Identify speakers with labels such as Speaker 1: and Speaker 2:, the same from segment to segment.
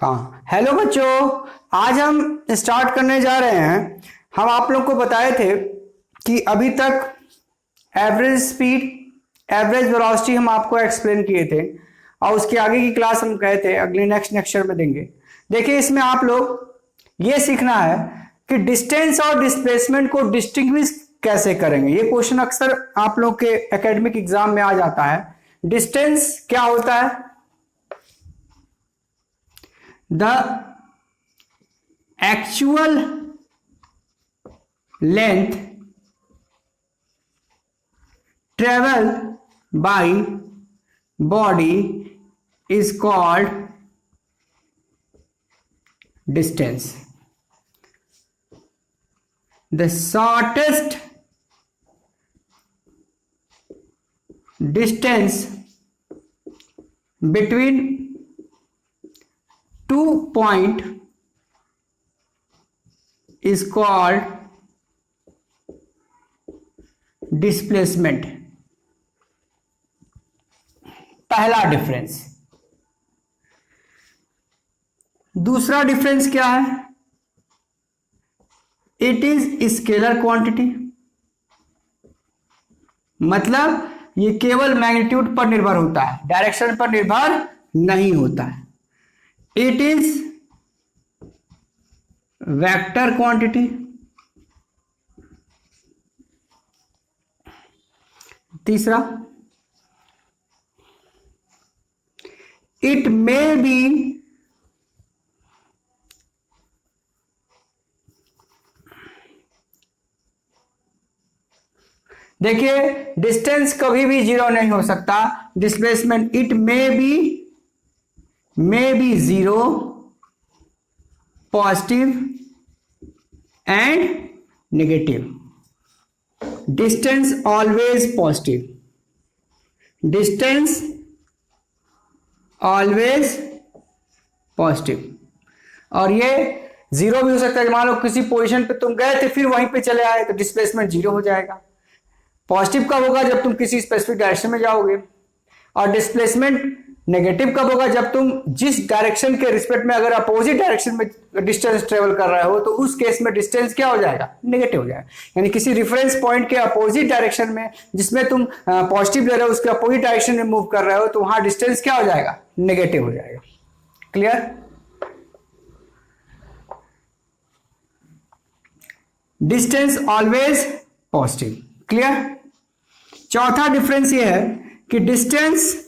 Speaker 1: हाँ, हेलो बच्चों। आज हम स्टार्ट करने जा रहे हैं। हम आप लोग को बताए थे कि अभी तक एवरेज स्पीड, एवरेज वेलोसिटी हम आपको एक्सप्लेन किए थे और उसके आगे की क्लास हम कहे थे अगले नेक्स्ट लेक्चर में देंगे। देखिए, इसमें आप लोग ये सीखना है कि डिस्टेंस और डिस्प्लेसमेंट को डिस्टिंग्विश कैसे करेंगे। ये क्वेश्चन अक्सर आप लोग के एकेडमिक एग्जाम में आ जाता है। डिस्टेंस क्या होता है? The actual length travel by body is called distance. The shortest distance between 2 point is called displacement। पहला डिफरेंस। दूसरा डिफरेंस क्या है? इट इज स्केलर क्वांटिटी, मतलब ये केवल मैग्नीट्यूड पर निर्भर होता है, डायरेक्शन पर निर्भर नहीं होता है। It is vector quantity. तीसरा, इट मे बी देखिए, डिस्टेंस कभी भी जीरो नहीं हो सकता। Displacement it may be zero, positive and negative. Distance always positive. Distance always positive. और ये जीरो भी हो सकता है। मान लो किसी पोजीशन पे तुम गए थे, फिर वहीं पे चले आए, तो डिस्प्लेसमेंट जीरो हो जाएगा। पॉजिटिव कब होगा? जब तुम किसी स्पेसिफिक डायरेक्शन में जाओगे। और डिस्प्लेसमेंट नेगेटिव कब होगा? जब तुम जिस डायरेक्शन के रिस्पेक्ट में अगर अपोजिट डायरेक्शन में डिस्टेंस ट्रेवल कर रहे हो, तो उस केस में डिस्टेंस क्या हो जाएगा? नेगेटिव हो जाएगा। यानी किसी रेफरेंस पॉइंट के अपोजिट डायरेक्शन में, जिसमें तुम पॉजिटिव ले रहे हो, उसके अपोजिट डायरेक्शन में मूव कर रहे हो, तो वहां डिस्टेंस क्या हो जाएगा? नेगेटिव हो जाएगा। Clear? Distance always positive. Clear? चौथा डिफरेंस ये है कि distance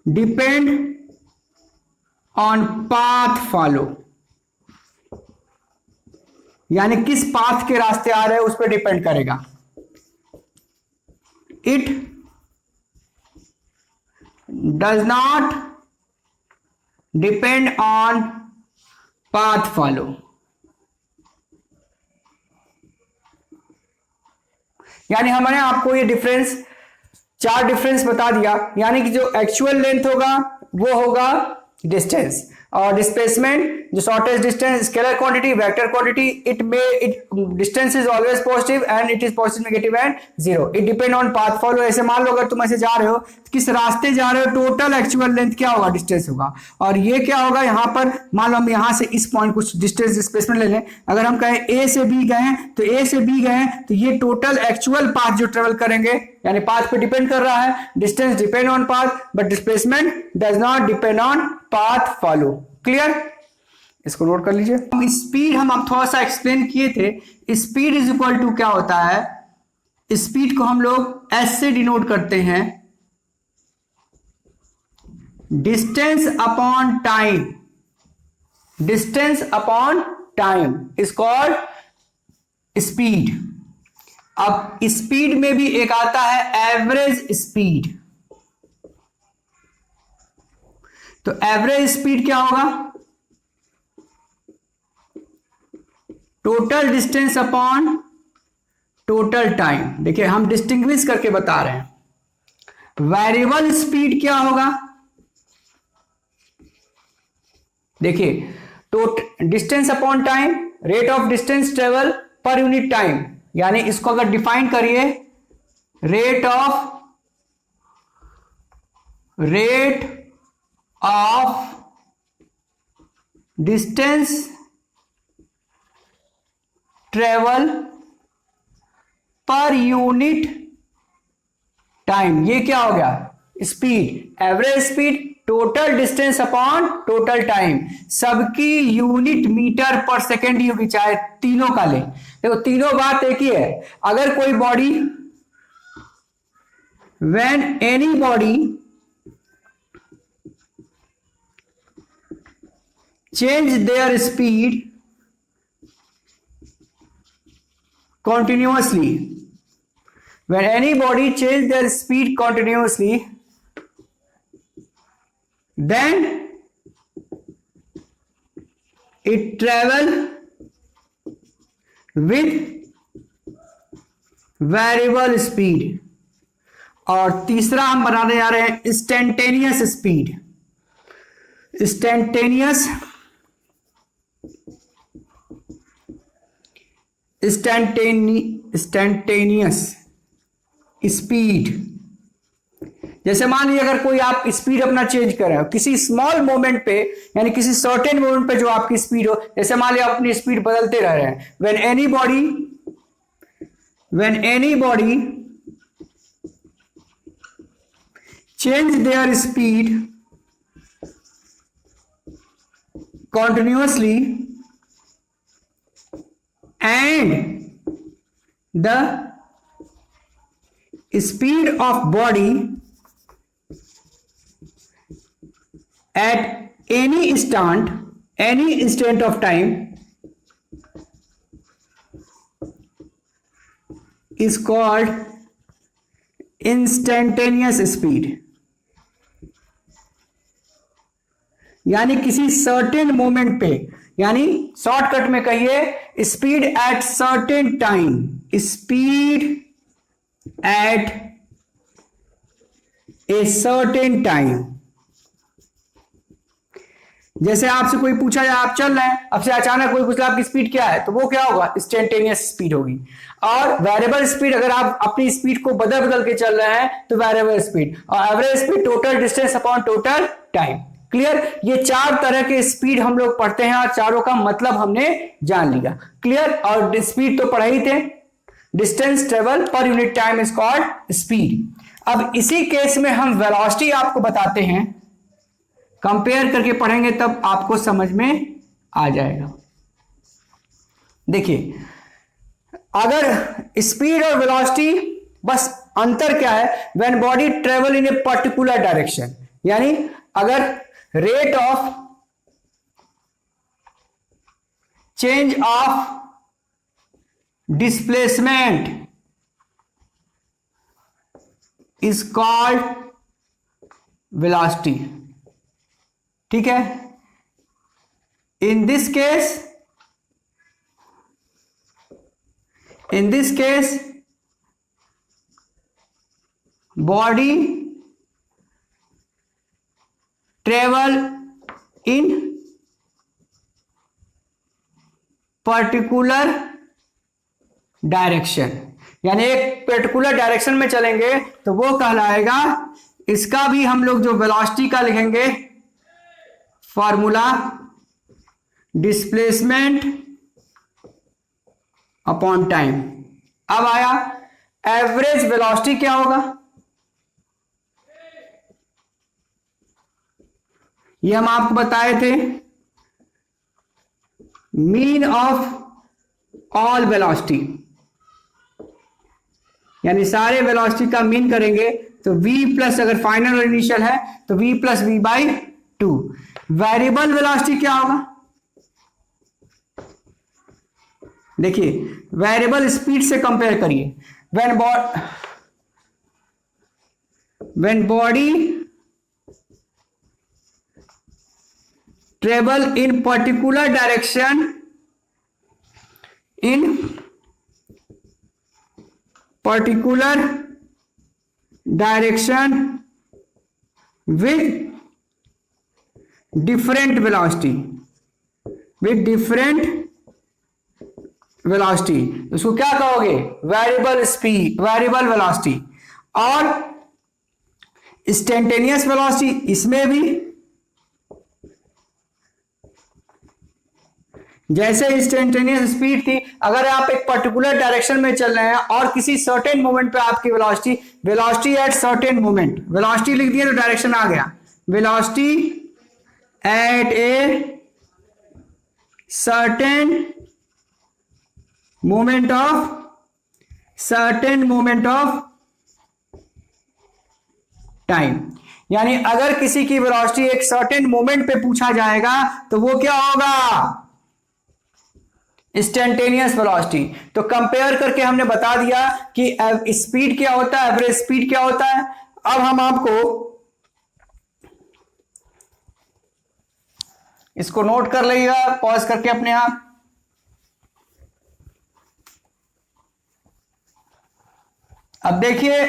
Speaker 1: depend on path follow, यानी किस पाथ के रास्ते आ रहे हैं उस पर डिपेंड करेगा। It does not depend on path follow. यानी हमने आपको ये डिफरेंस, 4 डिफरेंस बता दिया। यानी कि जो एक्चुअल लेंथ होगा वो होगा डिस्टेंस, और डिस्प्लेसमेंट जो shortest distance, scalar quantity, vector quantity. It distance is always positive and it is positive, negative and zero. It depend on path follow. ऐसे मान लो अगर तुम ऐसे जा रहे हो, किस रास्ते जा रहे हो, टोटल एक्चुअल लेंथ क्या होगा? डिस्टेंस होगा। और ये क्या होगा? यहां पर मान लो हम यहां से इस पॉइंट कुछ डिस्टेंस डिस्प्लेसमेंट ले लें। अगर हम कहें ए से बी गए, तो ए से बी गए तो ये टोटल एक्चुअल पाथ जो ट्रेवल करेंगे, यानी पाथ पे डिपेंड कर रहा है। Distance depend on path, but displacement does not depend on path follow. Clear? इसको नोट कर लीजिए। स्पीड हम थोड़ा सा एक्सप्लेन किए थे। स्पीड इज इक्वल टू क्या होता है? स्पीड को हम लोग एस से डिनोट करते हैं, distance upon time. Distance upon time is called speed. अब स्पीड में भी एक आता है एवरेज स्पीड। तो एवरेज स्पीड क्या होगा? Total distance upon total time. देखिए, हम डिस्टिंग्विश करके बता रहे हैं। वेरिएबल स्पीड क्या होगा? देखिए, तो distance upon time, rate of distance travel per unit time, यानी इसको अगर डिफाइन करिए, rate of distance travel per unit time, ये क्या हो गया, speed, average speed, total distance upon total time, सबकी यूनिट मीटर पर सेकेंड ही होगी, चाहे तीनों का ले। देखो तीनों बात एक ही है। अगर कोई body, when any body change their speed continuously, when any body change their speed continuously, then it travel with variable speed। और तीसरा हम बनाने जा रहे हैं इंस्टेंटेनियस स्पीड। इंस्टेंटेनियस स्पीड, जैसे मान लीजिए अगर कोई आप स्पीड अपना चेंज कर रहे हो किसी स्मॉल मोमेंट पे, यानी किसी सर्टेन मोमेंट पे जो आपकी स्पीड हो, जैसे मान लीजिए आप अपनी स्पीड बदलते रह रहे हैं, when any body change their speed continuously and the speed of body at any instant of time is called instantaneous speed। यानी किसी सर्टेन मोमेंट पे, यानी शॉर्टकट में कहिए speed at certain time, speed at a certain time. जैसे आपसे कोई पूछा जाए, आप चल रहे हैं, आपसे अचानक कोई पूछा आपकी स्पीड क्या है, तो वो क्या होगा, इंस्टेंटेनियस स्पीड होगी। और वेरिएबल स्पीड, अगर आप अपनी स्पीड को बदल बदल के चल रहे हैं तो वेरिएबल स्पीड, और average speed total distance upon total time. Clear, ये चार तरह के स्पीड हम लोग पढ़ते हैं और चारों का मतलब हमने जान लिया। क्लियर, और स्पीड तो पढ़ा ही थे, distance travel per unit time is called speed. अब इसी केस में हम वेलोसिटी आपको बताते हैं, कंपेयर करके पढ़ेंगे तब आपको समझ में आ जाएगा। देखिए, अगर स्पीड और वेलोसिटी, बस अंतर क्या है, when body travel in a particular direction, यानी अगर rate of change of displacement is called velocity. ठीक है, in this case body travel in particular direction, यानी एक पर्टिकुलर डायरेक्शन में चलेंगे तो वो कहलाएगा, इसका भी हम लोग जो वेलोसिटी का लिखेंगे फॉर्मूला, डिस्प्लेसमेंट अपॉन टाइम। अब आया एवरेज वेलोसिटी क्या होगा, ये हम आपको बताए थे, मीन ऑफ ऑल वेलोसिटी, यानी सारे वेलोसिटी का मीन करेंगे तो v प्लस, अगर फाइनल और इनिशियल है तो v plus v by 2। Variable velocity क्या होगा, देखिए वेरिएबल स्पीड से कंपेयर करिए, when body travel in particular direction with different velocity, velocity, उसको क्या कहोगे? Variable speed, variable velocity. और इंस्टेंटेनियस वेलोसिटी, इसमें भी जैसे इंस्टेंटेनियस स्पीड थी, अगर आप एक पर्टिकुलर डायरेक्शन में चल रहे हैं और किसी सर्टेन मोमेंट पे आपकी velocity, velocity at certain moment, velocity लिख दिया तो डायरेक्शन आ गया, velocity at a certain moment of time. यानी अगर किसी की वेलोसिटी एक सर्टेन मोमेंट पे पूछा जाएगा तो वो क्या होगा? Instantaneous velocity. तो कंपेयर करके हमने बता दिया कि स्पीड क्या होता है, एवरेज स्पीड क्या होता है। अब हम आपको इसको नोट कर लीजिएगा पॉज करके अपने आप। अब देखिए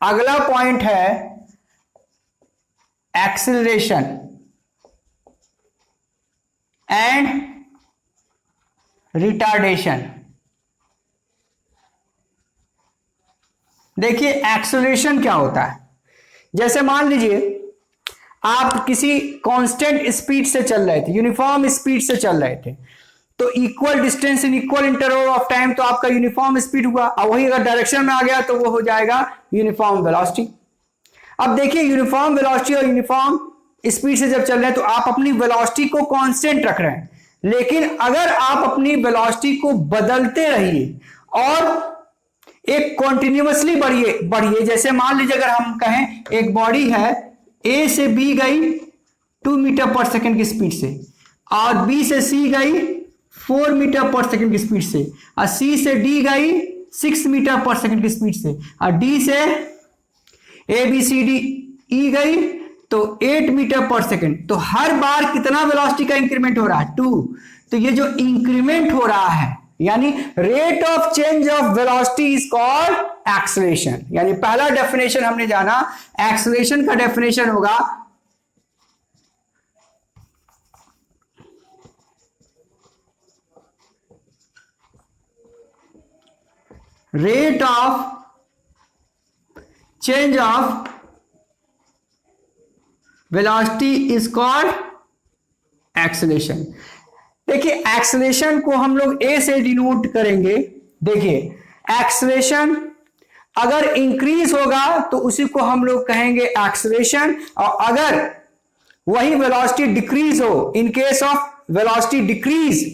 Speaker 1: अगला पॉइंट है एक्सीलरेशन एंड रिटार्डेशन। देखिए एक्सीलरेशन क्या होता है। जैसे मान लीजिए आप किसी कांस्टेंट स्पीड से चल रहे थे, यूनिफॉर्म स्पीड से चल रहे थे, तो equal distance in equal interval of time तो आपका यूनिफॉर्म स्पीड हुआ। और वही अगर डायरेक्शन में आ गया तो वो हो जाएगा यूनिफॉर्म वेलोसिटी। अब देखिए यूनिफॉर्म वेलोसिटी और यूनिफॉर्म स्पीड से जब चल रहे हैं तो आप अपनी वेलोसिटी को कांस्टेंट रख रहे हैं, लेकिन अगर आप अपनी वेलोसिटी को बदलते रहिए और एक कॉन्टिन्यूअसली बढ़िए, जैसे मान लीजिए अगर हम कहें एक बॉडी है, ए से बी गई 2 मीटर पर सेकंड की स्पीड से, और बी से सी गई 4 मीटर पर सेकंड की स्पीड से, और सी से डी गई 6 मीटर पर सेकंड की स्पीड से, और डी से A B C D E गई तो 8 मीटर पर सेकंड। तो हर बार कितना वेलोसिटी का इंक्रीमेंट हो रहा है? 2। तो ये जो इंक्रीमेंट हो रहा है यानी rate of change of velocity is called acceleration. यानी पहला डेफिनेशन हमने जाना, एक्सीलरेशन का डेफिनेशन होगा rate of change of velocity is called acceleration. देखिए एक्सीलरेशन को हम लोग ए से डिनोट करेंगे। देखिए एक्सीलरेशन अगर इंक्रीज होगा तो उसी को हम लोग कहेंगे एक्सीलरेशन, और अगर वही वेलोसिटी डिक्रीज हो, इन केस ऑफ वेलोसिटी डिक्रीज,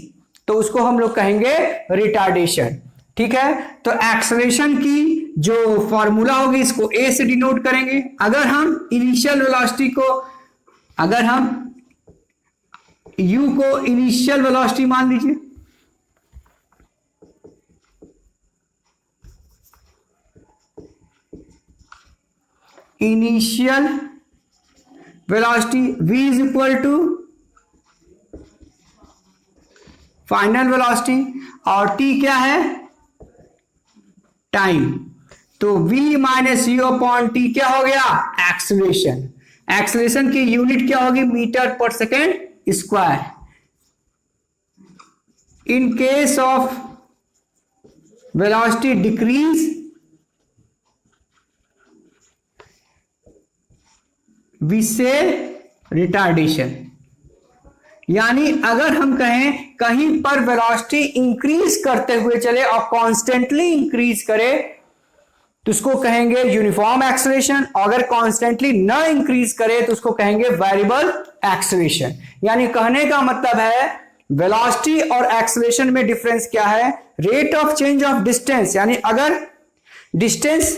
Speaker 1: तो उसको हम लोग कहेंगे रिटार्डेशन। ठीक है, तो एक्सीलरेशन की जो फॉर्मूला होगी इसको ए से डिनोट करेंगे। अगर हम इनिशियल वेलोसिटी को, अगर हम u को इनिशियल वेलोसिटी मान लीजिए, initial velocity v is equal to final velocity, और t क्या है? टाइम। तो v minus u upon t क्या हो गया? एक्सीलरेशन। एक्सीलरेशन की यूनिट क्या होगी? Meter per second square. In case of velocity decrease we से रिटार्डेशन। यानी अगर हम कहें कहीं पर वेलोसिटी इंक्रीज करते हुए चले और कांस्टेंटली इंक्रीज करे तो उसको कहेंगे यूनिफॉर्म एक्सीलरेशन, और अगर कांस्टेंटली न इंक्रीज करे तो उसको कहेंगे वेरिएबल एक्सीलरेशन। यानी कहने का मतलब है वेलोसिटी और एक्सीलरेशन में डिफरेंस क्या है? Rate of change of distance, यानी अगर डिस्टेंस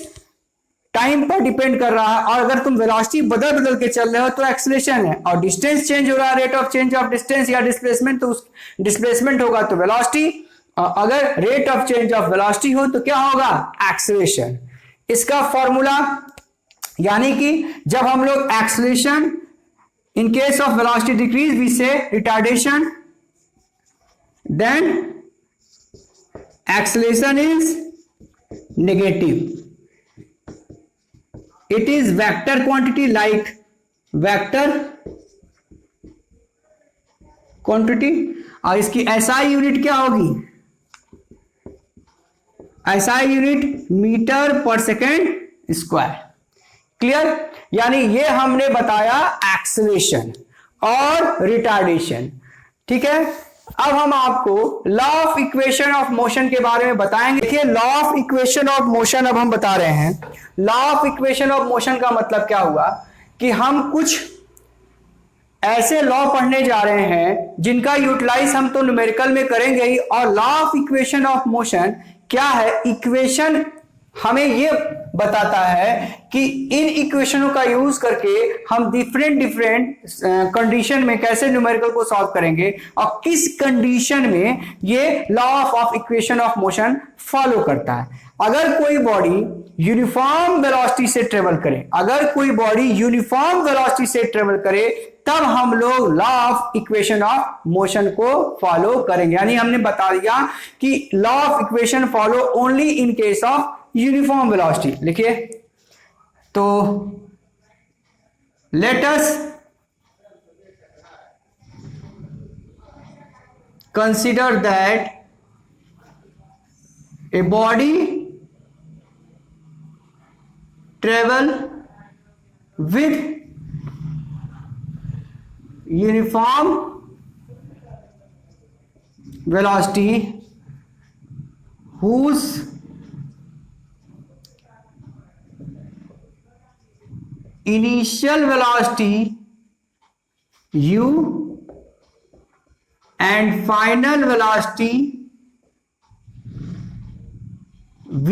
Speaker 1: टाइम पर डिपेंड कर रहा है और अगर तुम वेलोसिटी बदल बदल के चल रहे हो तो एक्सीलरेशन है, और डिस्टेंस चेंज हो रहा है, rate of change of distance या डिस्प्लेसमेंट, तो उस डिस्प्लेसमेंट होगा तो वेलोसिटी, और अगर rate of change of velocity हो तो क्या होगा? एक्सीलरेशन। इसका फॉर्मूला, यानी कि जब हम लोग acceleration in case of velocity decrease we से retardation, then acceleration is negative. It is vector quantity like vector quantity, और इसकी एसआई यूनिट क्या होगी? SI unit metre per second square. Clear? यानी ये हमने बताया एक्सेलरेशन और रिटार्डेशन। ठीक है, अब हम आपको law of equation of motion के बारे में बताएंगे। देखिए, law of equation of motion अब हम बता रहे हैं। Law of equation of motion का मतलब क्या हुआ कि हम कुछ ऐसे लॉ पढ़ने जा रहे हैं जिनका यूटिलाइज हम तो न्यूमेरिकल में करेंगे ही। और law of equation of motion क्या है? इक्वेशन हमें यह बताता है कि इन इक्वेशनों का यूज करके हम डिफरेंट कंडीशन में कैसे न्यूमेरिकल को सॉल्व करेंगे और किस कंडीशन में ये law of equation of motion follow करता है। अगर कोई बॉडी यूनिफॉर्म वेलोसिटी से ट्रेवल करे, अगर कोई बॉडी यूनिफॉर्म वेलोसिटी से ट्रेवल करे, तब हम लोग law of equation of motion को फॉलो करेंगे। यानी हमने बता दिया कि law of equation follow only in case of uniform velocity. लिखिए, तो let us consider that a body travel with uniform velocity whose initial velocity u and final velocity v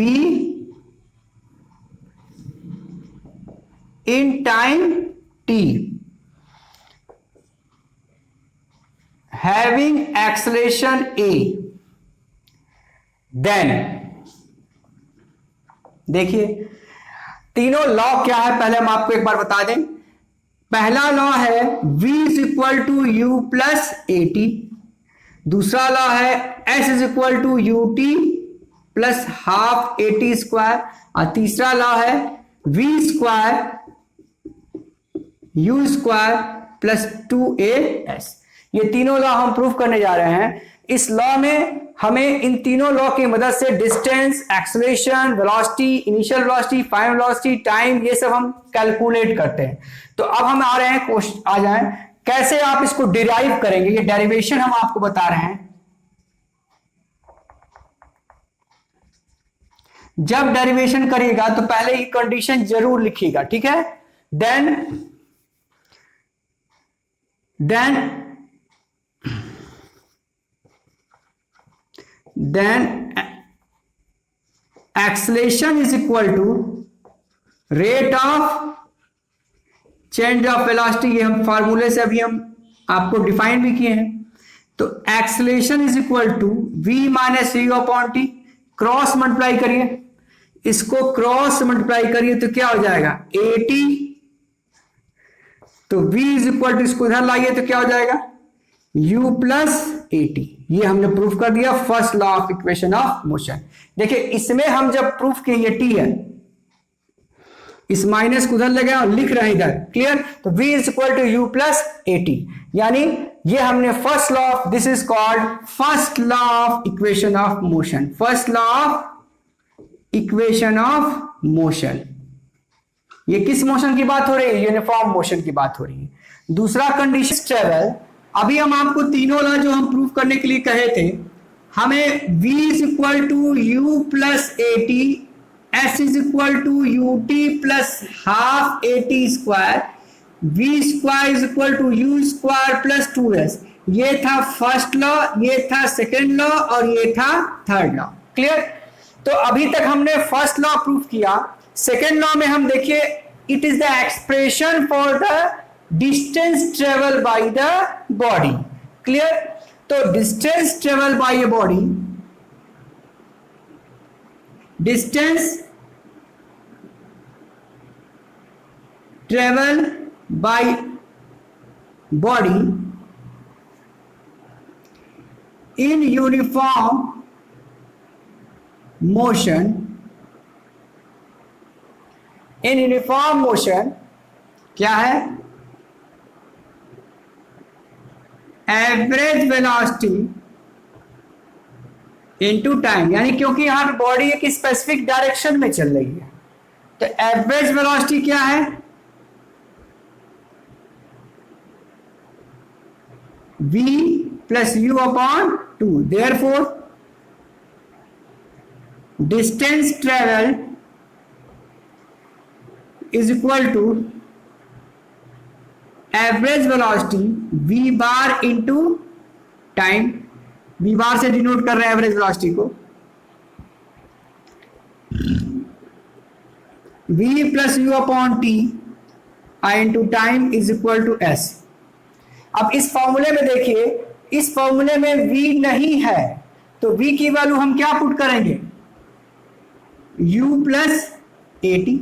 Speaker 1: in time t having acceleration a, then देखिए तीनों law क्या है पहले हम आपको एक बार बता दें। पहला लॉ है v is equal to u plus a t. दूसरा लॉ है s is equal to u t plus half a t square. और तीसरा लॉ है v square u square plus 2as। ये तीनों लॉ हम प्रूफ करने जा रहे हैं। इस लॉ में हमें इन तीनों लॉ की मदद से distance, acceleration, velocity, initial velocity, final velocity, time, ये सब हम कैलकुलेट करते हैं। तो अब हम आ रहे हैं क्वेश्चन, आ जाएं कैसे आप इसको डिराइव करेंगे। ये डेरिवेशन हम आपको बता रहे हैं। जब डेरिवेशन करिएगा तो पहले ही कंडीशन जरूर लिखिएगा, ठीक है। then acceleration is equal to rate of change of velocity। ये हम फार्मूले से अभी हम आपको डिफाइन भी किए हैं। तो acceleration is equal to v minus u upon T. Cross multiply करिए, इसको क्रॉस मल्टीप्लाई करिए तो क्या हो जाएगा at। तो v इज इक्वल टू, इसको इधर लाइए तो क्या हो जाएगा u प्लस ए टी। ये हमने प्रूफ कर दिया first law of equation of motion. देखिए इसमें हम जब प्रूफ किए ये टी है, इस माइनस को उधर ले गया और लिख रहे हैं इधर। क्लियर? तो v is equal to u plus a t. यानी ये हमने first law of, this is called first law of equation of motion. First law of equation of motion. ये किस मोशन की बात हो रही है? यूनिफॉर्म मोशन की बात हो रही है। दूसरा कंडीशन ट्रेवल। अभी हम आपको तीनों लॉ जो हम प्रूफ करने के लिए कहे थे, हमें v is equal to u plus a t, s is equal to u t plus half a t square, v square is equal to u square plus 2s। ये था फर्स्ट लॉ, ये था सेकेंड लॉ और ये था third law. Clear? तो अभी तक हमने फर्स्ट लॉ प्रूफ किया। सेकेंड लॉ में हम देखिए, it is the expression for the distance travel by the body। clear? तो distance travel by a body, distance travel by body in uniform motion, in uniform motion क्या है? Average velocity into time, यानी क्योंकि यहां पे body एक specific direction में चल रही है, तो एवरेज वेलोसिटी क्या है, v plus u upon 2। Therefore distance travel is equal to average velocity v bar into time. v bar से डिनोट कर रहे हैं एवरेज वेलोसिटी को, v plus u upon t आई into time is equal to s. अब इस फॉर्मूले में देखिए, इस फॉर्मूले में v नहीं है, तो v की वैल्यू हम क्या पुट करेंगे, u प्लस ए टी।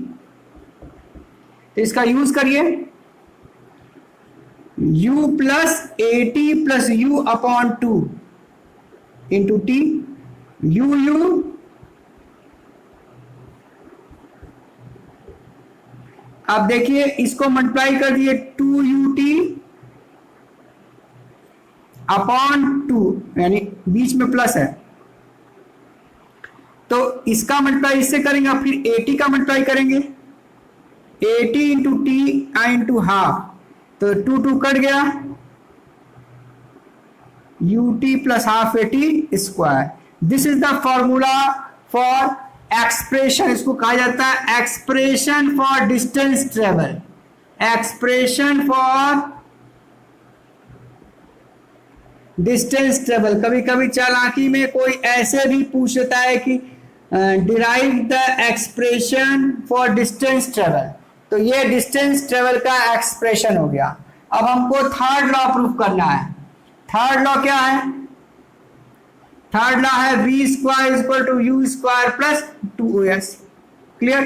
Speaker 1: तो इसका यूज करिए, u plus a T plus u upon 2 into T, you अब देखिए इसको मल्टीप्लाई कर दिए 2ut अपॉन 2, यानी बीच में प्लस है, तो इसका मल्टीप्लाई इससे करेंगे, फिर 80 का मल्टीप्लाई करेंगे, 80 इंटू टी आई इंटू हाफ, तो 2 कट गया, ut plus half 80 square. This is the formula for expression, इसको कहा जाता है expression for distance travel. Expression for distance travel, कभी कभी चालाकी में कोई ऐसे भी पूछता है कि derive the expression for distance travel, तो ये डिस्टेंस ट्रेवल का एक्सप्रेशन हो गया। अब हमको थर्ड लॉ प्रूफ करना है। थर्ड लॉ क्या है, थर्ड लॉ है v square equal to u square plus 2s। Clear.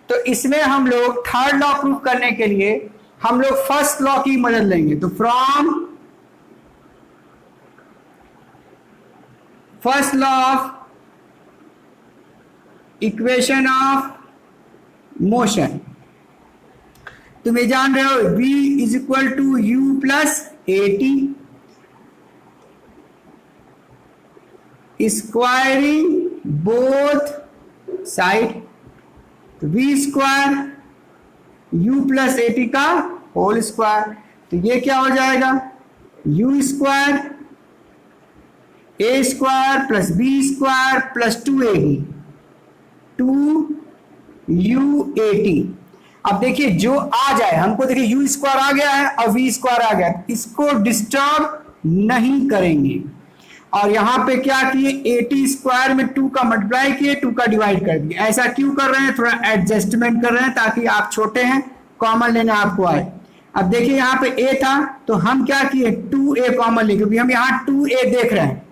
Speaker 1: तो इसमें हम लोग थर्ड लॉ प्रूफ करने के लिए हम लोग फर्स्ट लॉ की मदद लेंगे। तो from first law of equation of motion, तुम ये जान रहे हो v is equal to u plus a t squaring both side, तो v square u plus a t का होल स्क्वायर, तो ये क्या हो जाएगा, u square a square plus b square plus 2ab 2u80। अब देखिए जो आ जाए, हमको देखिए यू स्क्वायर आ गया है और वी स्क्वायर आ गया, इसको डिस्टर्ब नहीं करेंगे। और यहां पे क्या किए, 80 स्क्वायर में 2 का मल्टीप्लाई किए, 2 का डिवाइड कर दिए। ऐसा क्यों कर रहे हैं, थोड़ा एडजस्टमेंट कर रहे हैं ताकि आप छोटे हैं, कॉमन लेना आपको आए। अब देखिए यहाँ पे a था, तो हम क्या किए 2a कॉमन ले, क्योंकि हम यहाँ 2a देख रहे हैं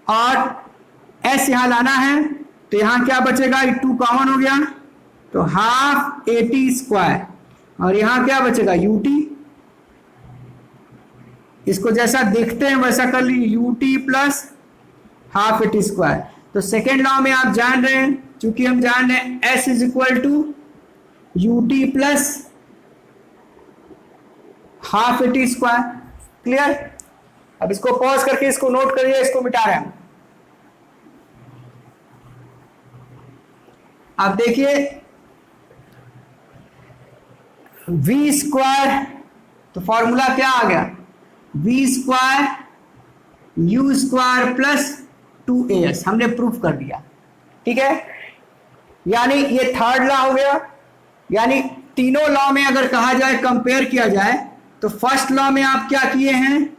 Speaker 1: और s यहां लाना है, तो यहां क्या बचेगा, 2 कॉमन हो गया, तो हाफ 80 स्क्वायर, और यहां क्या बचेगा ut, इसको जैसा देखते हैं वैसा कर लीजिए, ut प्लस हाफ 80 स्क्वायर। तो सेकेंड लॉ में आप जान रहे हैं, चूंकि हम जान रहे हैं s is equal to ut plus half 80 square. Clear. अब इसको पॉज करके इसको नोट करिए, इसको मिटा रहे हैं। अब देखिए v स्क्वायर, तो फॉर्मूला क्या आ गया, v square u square plus 2as, हमने प्रूफ कर दिया। ठीक है, यानी ये थर्ड लॉ हो गया। यानी तीनों लॉ में अगर कहा जाए, कंपेयर किया जाए, तो फर्स्ट लॉ में आप क्या किए हैं,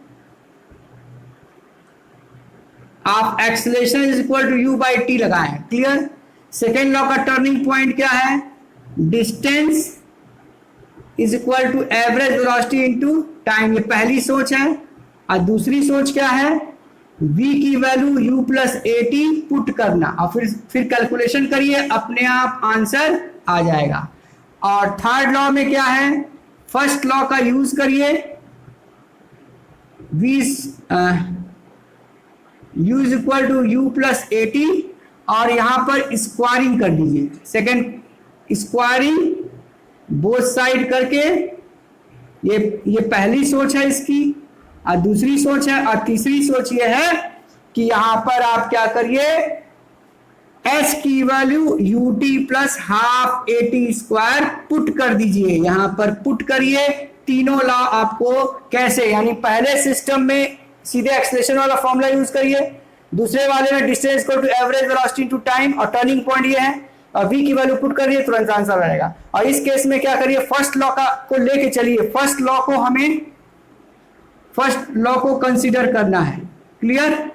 Speaker 1: आप acceleration is equal to u by t लगाए। क्लियर। सेकेंड लॉ का टर्निंग पॉइंट क्या है, distance is equal to average velocity into time, ये पहली सोच है। और दूसरी सोच क्या है, v की value u plus a T put करना, और फिर कैलकुलेशन करिए, अपने आप आंसर आ जाएगा। और थर्ड लॉ में क्या है, फर्स्ट लॉ का यूज करिए, u is equal to u plus a t, और यहां पर स्क्वायरिंग कर दीजिए, सेकेंड स्क्वायरिंग बोथ साइड करके, ये पहली सोच है इसकी। और दूसरी सोच है, और तीसरी सोच ये है कि यहां पर आप क्या करिए, एस की value UT plus half a t square put कर दीजिए, यहां पर पुट करिए तीनों लॉ आपको कैसे, यानी पहले सिस्टम में सीधे एक्सेलरेशन वाला फॉर्मूला यूज करिए, दूसरे वाले में distance equal to average velocity to time, और टर्निंग पॉइंट ये है, और v की वैल्यू पुट करिए, तुरंत आंसर रहेगा। और इस केस में क्या करिए, फर्स्ट लॉ का को लेके चलिए, फर्स्ट लॉ को कंसीडर करना है, क्लियर,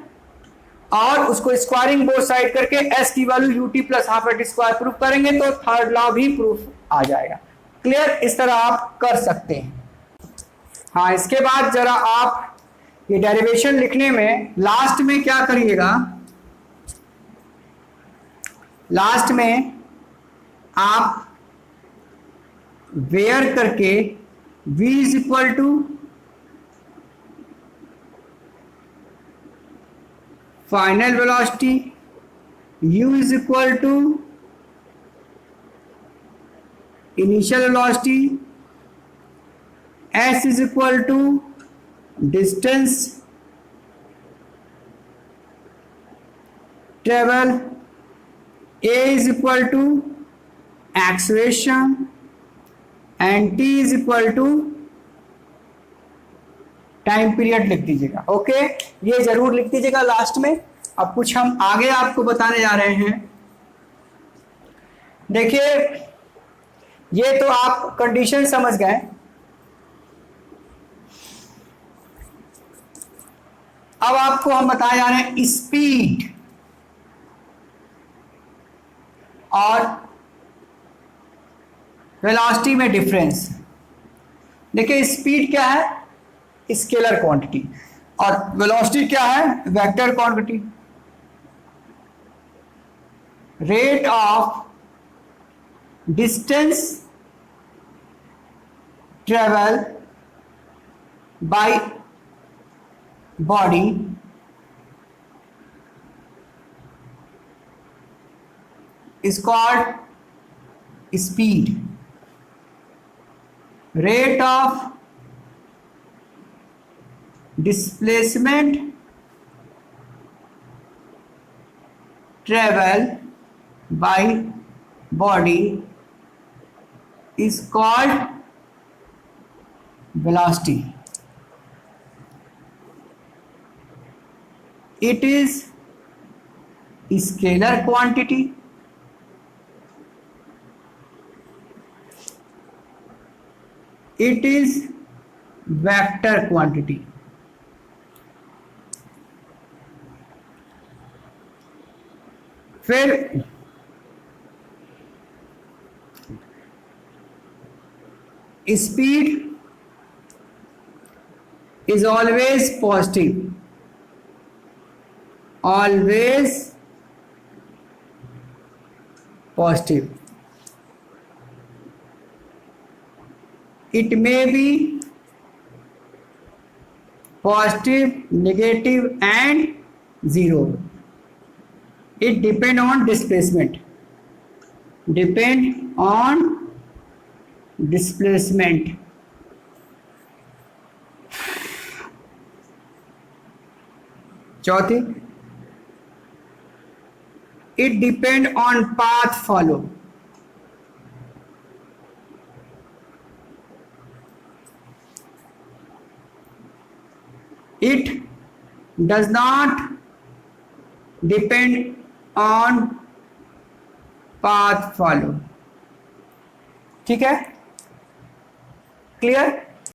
Speaker 1: और उसको स्क्वायरिंग बोथ साइड करके s की value UT plus half eighty square proof करेंगे तो थर्ड लॉ भी प्रूफ आ जाएगा, क्लियर। इस तरह आप कर सकते हैं। हाँ, इसके बाद जरा आप ये डेरिवेशन लिखने में लास्ट में क्या करिएगा, लास्ट में आप वेयर करके v is equal to final velocity, u is equal to initial velocity, s is equal to distance travel, a is equal to acceleration and t is equal to time period लिख दीजिएगा। Okay, ये जरूर लिख दीजिएगा last में। अब कुछ हम आगे आपको बताने जा रहे हैं। देखिए, ये तो आप कंडीशन समझ गए। अब आपको हम बताए जा रहे हैं स्पीड और वेलोसिटी में डिफरेंस। देखिए, स्पीड क्या है, स्केलर क्वांटिटी, और वेलोसिटी क्या है, vector quantity. Rate of distance travel by body is called speed. Rate of displacement travel by body is called velocity. It is a scalar quantity. It is vector quantity. फिर speed is always positive, always positive. It may be positive, negative and zero. It depend on displacement. Depend on displacement. चौथी, it depend on path follow. It does not depend on path follow. ठीक है, clear.